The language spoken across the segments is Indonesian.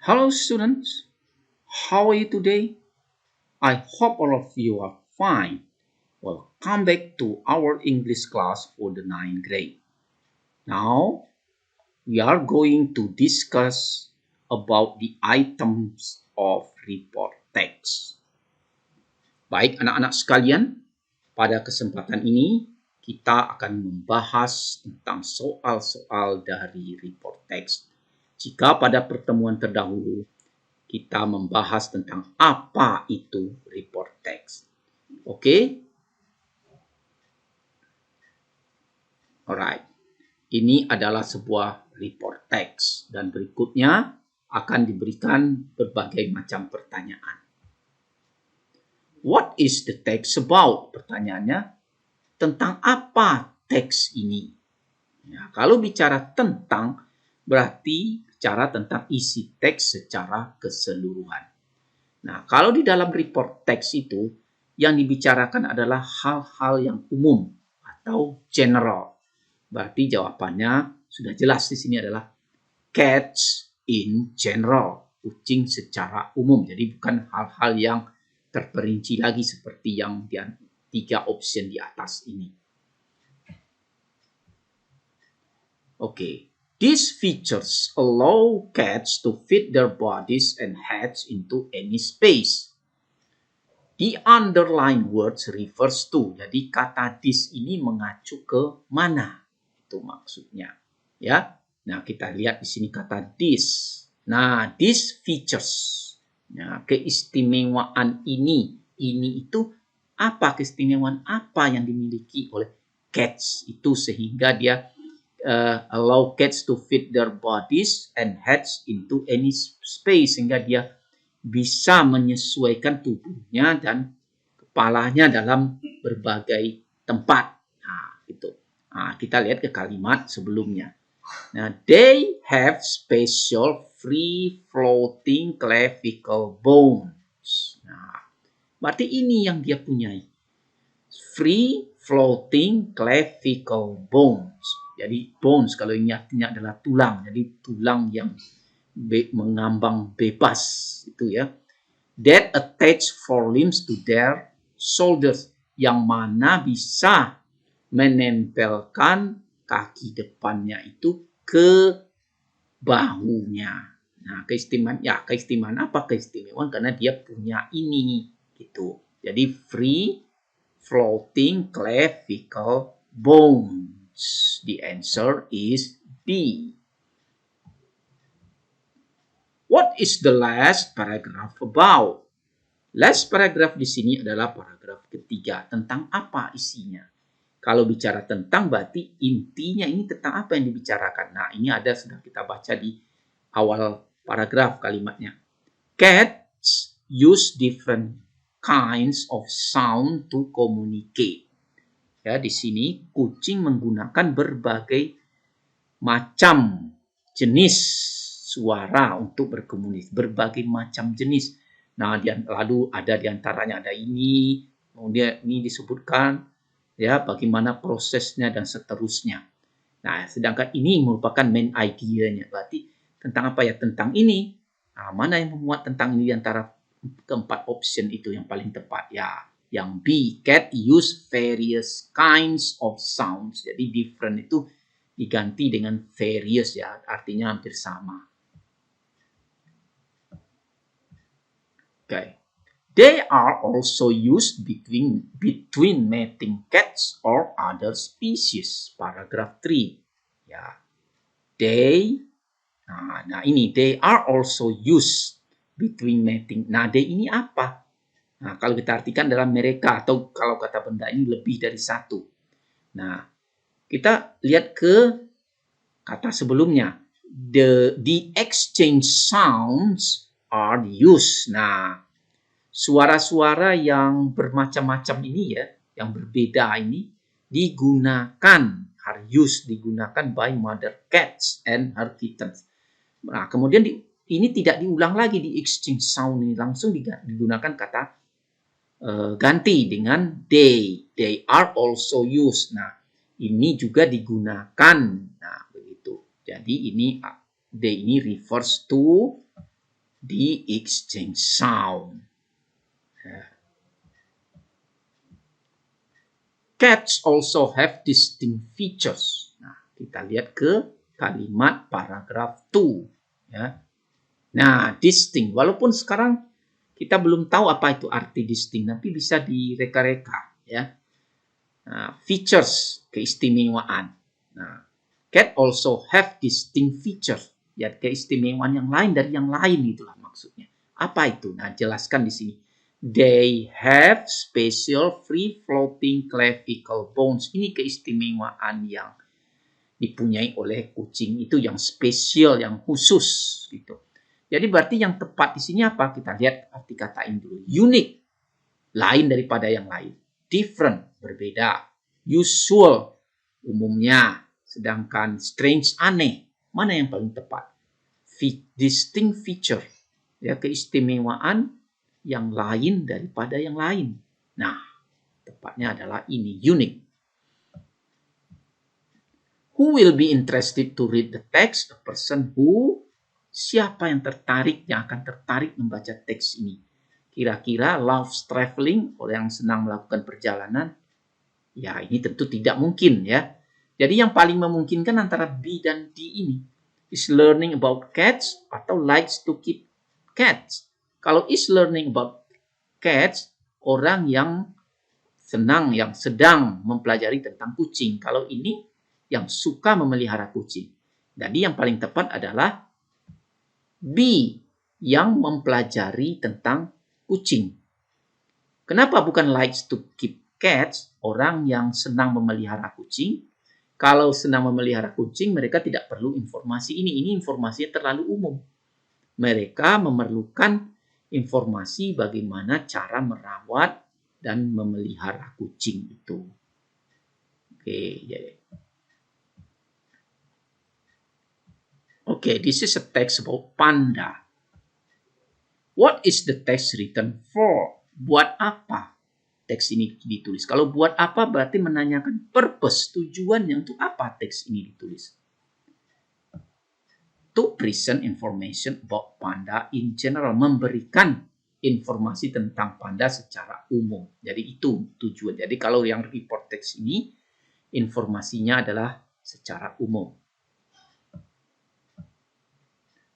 Hello students, how are you today? I hope all of you are fine. Welcome back to our English class for the 9th grade. Now, we are going to discuss about the items of report text. Baik anak-anak sekalian, pada kesempatan ini kita akan membahas tentang soal-soal dari report text. Jika pada pertemuan terdahulu kita membahas tentang apa itu report text. Oke? Alright. Ini adalah sebuah report text dan berikutnya akan diberikan berbagai macam pertanyaan. What is the text about? Pertanyaannya, tentang apa teks ini? Ya, kalau bicara tentang, berarti bicara tentang isi teks secara keseluruhan. Nah, kalau di dalam report teks itu, yang dibicarakan adalah hal-hal yang umum atau general. Berarti jawabannya sudah jelas di sini adalah cats in general, kucing secara umum. Jadi bukan hal-hal yang terperinci lagi seperti yang di 3 option di atas ini. Oke. These features allow cats to fit their bodies and heads into any space. The underlined words refers to. Jadi kata this ini mengacu ke mana? Itu maksudnya. Ya. Nah, kita lihat di sini kata this. Nah, these features. Nah, keistimewaan ini. Ini itu apa keistimewaan apa yang dimiliki oleh cats itu sehingga dia allow cats to fit their bodies and heads into any space sehingga dia bisa menyesuaikan tubuhnya dan kepalanya dalam berbagai tempat. Nah, itu. Nah, kita lihat ke kalimat sebelumnya. Nah, they have special free floating clavicle bones. Nah, berarti ini yang dia punyai. Free floating clavicle bones. Jadi bones kalau ini artinya adalah tulang. Jadi tulang yang mengambang bebas itu ya. That attach forelimbs to their shoulders, yang mana bisa menempelkan kaki depannya itu ke bahunya. Nah, keistimewaan apa? Keistimewaan karena dia punya ini gitu. Jadi free floating clavicle bones. The answer is B. What is the last paragraph about? Last paragraph di sini adalah paragraf ketiga. Tentang apa isinya? Kalau bicara tentang berarti intinya ini tentang apa yang dibicarakan. Nah, ini ada sudah kita baca di awal paragraf kalimatnya. Cats use different kinds of sound to communicate. Ya, di sini kucing menggunakan berbagai macam jenis suara untuk berkomunikasi, berbagai macam jenis. Nah, lalu ada diantaranya ada ini, kemudian ini disebutkan ya bagaimana prosesnya dan seterusnya. Nah, sedangkan ini merupakan main idea-nya. Berarti tentang apa ya? Tentang ini. Nah, mana yang memuat tentang ini di antara keempat option itu yang paling tepat? Ya, yang B, cat use various kinds of sounds. Jadi different itu diganti dengan various ya, artinya hampir sama. Okay. They are also used between mating cats or other species. Paragraph 3. Ya. They ini they are also used between mating. Nah, they ini apa? Nah, kalau kita artikan dalam mereka atau kalau kata benda ini lebih dari satu. Nah, kita lihat ke kata sebelumnya. The exchange sounds are used. Nah, suara-suara yang bermacam-macam ini ya, yang berbeda ini digunakan, are used, digunakan by mother cats and her kittens. Nah, kemudian ini tidak diulang lagi di exchange sound ini, langsung digunakan kata ganti dengan they. They are also used. Nah, ini juga digunakan. Nah, begitu. Jadi ini they ini refers to the exchange sound. Cats also have distinct features. Nah, kita lihat ke kalimat paragraf 2. Ya. Nah, distinct. Walaupun sekarang kita belum tahu apa itu arti distinct, tapi bisa direka-reka. Ya. Nah, features, keistimewaan. Nah, cat also have distinct features. Ya, keistimewaan yang lain dari yang lain itulah maksudnya. Apa itu? Nah, jelaskan di sini. They have special free floating clavicle bones. Ini keistimewaan yang dipunyai oleh kucing itu yang spesial, yang khusus gitu. Jadi berarti yang tepat di sini apa? Kita lihat arti kata ini dulu. Unique, lain daripada yang lain. Different, berbeda. Usual, umumnya. Sedangkan strange, aneh. Mana yang paling tepat? Distinct feature, ya, keistimewaan yang lain daripada yang lain. Nah, tepatnya adalah ini, unique. Who will be interested to read the text? A person who, siapa yang tertarik, yang akan tertarik membaca teks ini? Kira-kira loves traveling, orang yang senang melakukan perjalanan? Ya, ini tentu tidak mungkin ya. Jadi yang paling memungkinkan antara B dan D ini. Is learning about cats atau likes to keep cats. Kalau is learning about cats, orang yang senang, yang sedang mempelajari tentang kucing. Kalau ini yang suka memelihara kucing. Jadi yang paling tepat adalah B, yang mempelajari tentang kucing. Kenapa bukan likes to keep cats, orang yang senang memelihara kucing? Kalau senang memelihara kucing, mereka tidak perlu informasi ini. Ini informasinya terlalu umum. Mereka memerlukan informasi bagaimana cara merawat dan memelihara kucing itu. Okay, this is a text about panda. What is the text written for? Buat apa teks ini ditulis? Kalau buat apa berarti menanyakan purpose, tujuannya untuk apa teks ini ditulis. To present information about panda in general, memberikan informasi tentang panda secara umum. Jadi itu tujuan. Jadi kalau yang report text ini informasinya adalah secara umum.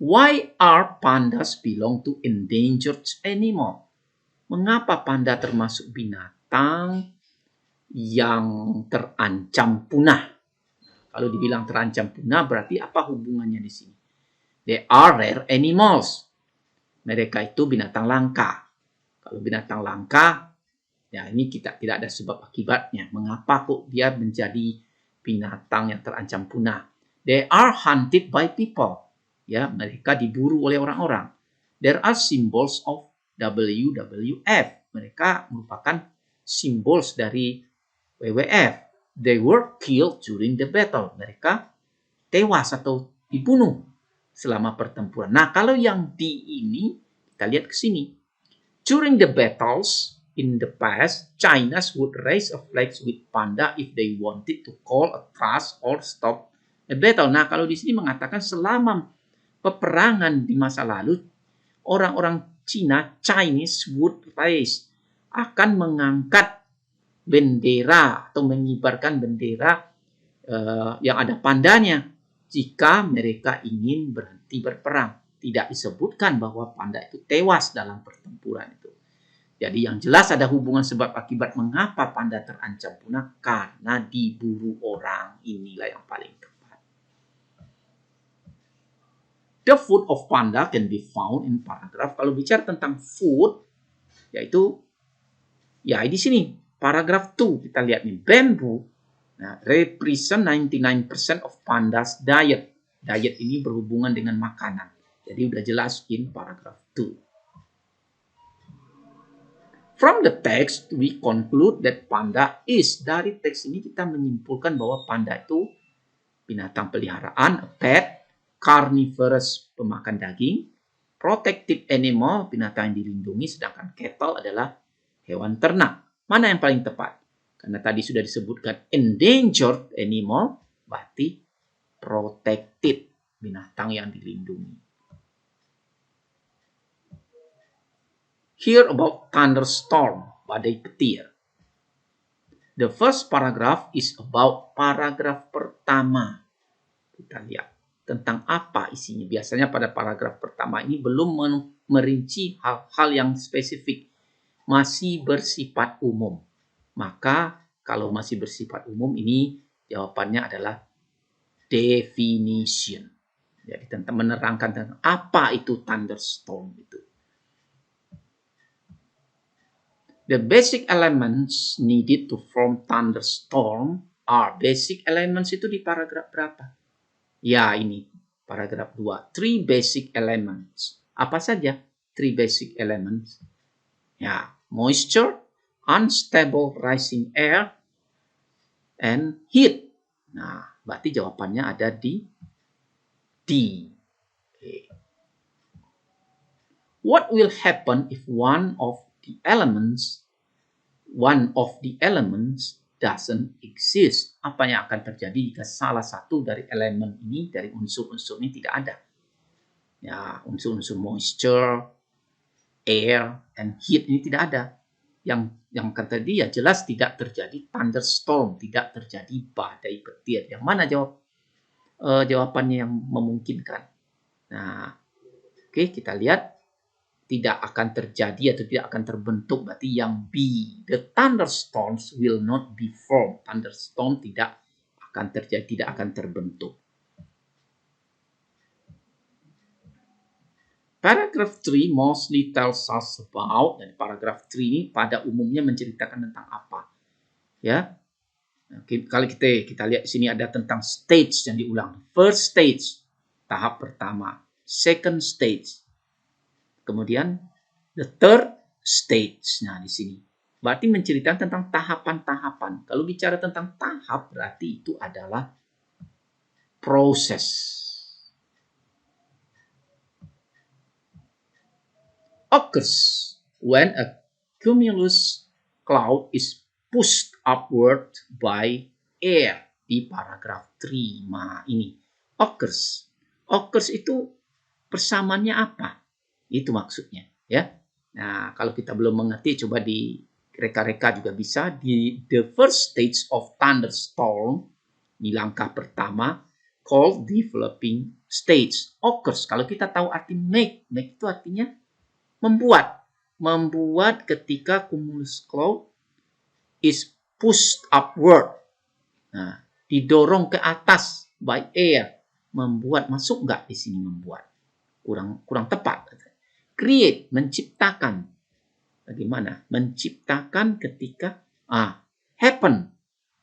Why are pandas belong to endangered animal? Mengapa panda termasuk binatang yang terancam punah? Kalau dibilang terancam punah berarti apa hubungannya di sini? They are rare animals. Mereka itu binatang langka. Kalau binatang langka, ya ini kita tidak ada sebab akibatnya. Mengapa kok dia menjadi binatang yang terancam punah? They are hunted by people. Ya, mereka diburu oleh orang-orang. There are symbols of WWF. Mereka merupakan symbols dari WWF. They were killed during the battle. Mereka tewas atau dibunuh selama pertempuran. Nah, kalau yang di ini, kita lihat ke sini. During the battles in the past, China would raise a flag with panda if they wanted to call a truce or stop a battle. Nah, kalau di sini mengatakan selama peperangan di masa lalu, orang-orang Chinese would raise, akan mengangkat bendera atau mengibarkan bendera yang ada pandanya jika mereka ingin berhenti berperang. Tidak disebutkan bahwa panda itu tewas dalam pertempuran itu. Jadi yang jelas ada hubungan sebab akibat mengapa panda terancam punah, karena diburu orang. Inilah yang paling tepat. The food of panda can be found in paragraph. Kalau bicara tentang food, yaitu ya di sini paragraph 2 kita lihat nih, bamboo. Nah, represent 99% of pandas diet. Diet ini berhubungan dengan makanan. Jadi udah jelasin paragraph 2. From the text, we conclude that panda is. Dari teks ini kita menyimpulkan bahwa panda itu binatang peliharaan, a pet, carnivorous, pemakan daging, protected animal, binatang yang dilindungi, sedangkan cattle adalah hewan ternak. Mana yang paling tepat? Karena tadi sudah disebutkan endangered animal, berarti protected, binatang yang dilindungi. Hear about thunderstorm, badai petir. The first paragraph is about paragraf pertama. Kita lihat tentang apa isinya. Biasanya pada paragraf pertama ini belum merinci hal-hal yang spesifik. Masih bersifat umum. Maka kalau masih bersifat umum ini jawabannya adalah definition. Jadi tentang menerangkan tentang apa itu thunderstorm itu. The basic elements needed to form thunderstorm are. Basic elements itu di paragraf berapa? Ya, ini paragraf 2. 3 basic elements. Apa saja 3 basic elements? Ya, moisture, unstable rising air, and heat. Nah, berarti jawabannya ada di D. Okay. What will happen if one of the elements doesn't exist? Apa yang akan terjadi jika salah satu dari elemen ini, dari unsur-unsur ini tidak ada? Ya, unsur-unsur moisture, air, and heat ini tidak ada. Yang akan terjadi ya jelas tidak terjadi thunderstorm, tidak terjadi badai petir. Yang mana jawabannya yang memungkinkan? Nah, oke, kita lihat. Tidak akan terjadi atau tidak akan terbentuk, berarti yang B. The thunderstorms will not be formed. Thunderstorm tidak akan terjadi, tidak akan terbentuk. Paragraph 3 mostly tells us about, dan paragraph 3 ini pada umumnya menceritakan tentang apa? Ya. Oke, kalau kita lihat di sini ada tentang stage yang diulang. First stage, tahap pertama. Second stage. Kemudian the third stage. Nah, di sini berarti menceritakan tentang tahapan-tahapan. Kalau bicara tentang tahap, berarti itu adalah proses. Occurs when a cumulus cloud is pushed upward by air. Di paragraf 3. Nah, ini occurs. Occurs itu persamaannya apa? Itu maksudnya, ya. Nah, kalau kita belum mengerti, coba di reka-reka juga bisa. Di the first stage of thunderstorm, ini langkah pertama, called developing stage. Occurs, kalau kita tahu arti make itu artinya membuat. Membuat ketika cumulus cloud is pushed upward. Nah, didorong ke atas by air. Membuat, masuk nggak di sini membuat? Kurang tepat. Create, menciptakan. Bagaimana? Menciptakan ketika happen.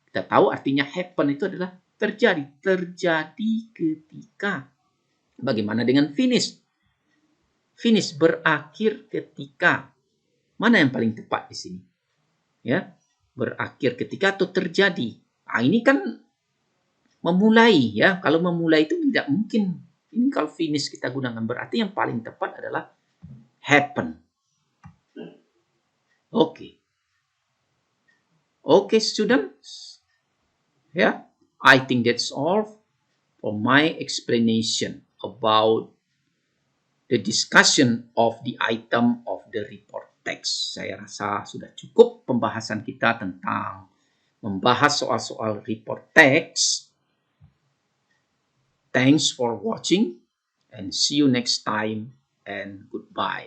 Kita tahu artinya happen itu adalah terjadi. Terjadi ketika. Bagaimana dengan finish? Finish berakhir ketika. Mana yang paling tepat di sini? Ya, berakhir ketika atau terjadi. Nah, ini kan memulai, ya. Kalau memulai itu tidak mungkin. Ini kalau finish kita gunakan, berarti yang paling tepat adalah happen. Okay. Okay, students. Yeah, I think that's all for my explanation about the discussion of the item of the report text. Saya rasa sudah cukup pembahasan kita tentang membahas soal-soal report text. Thanks for watching and see you next time and goodbye.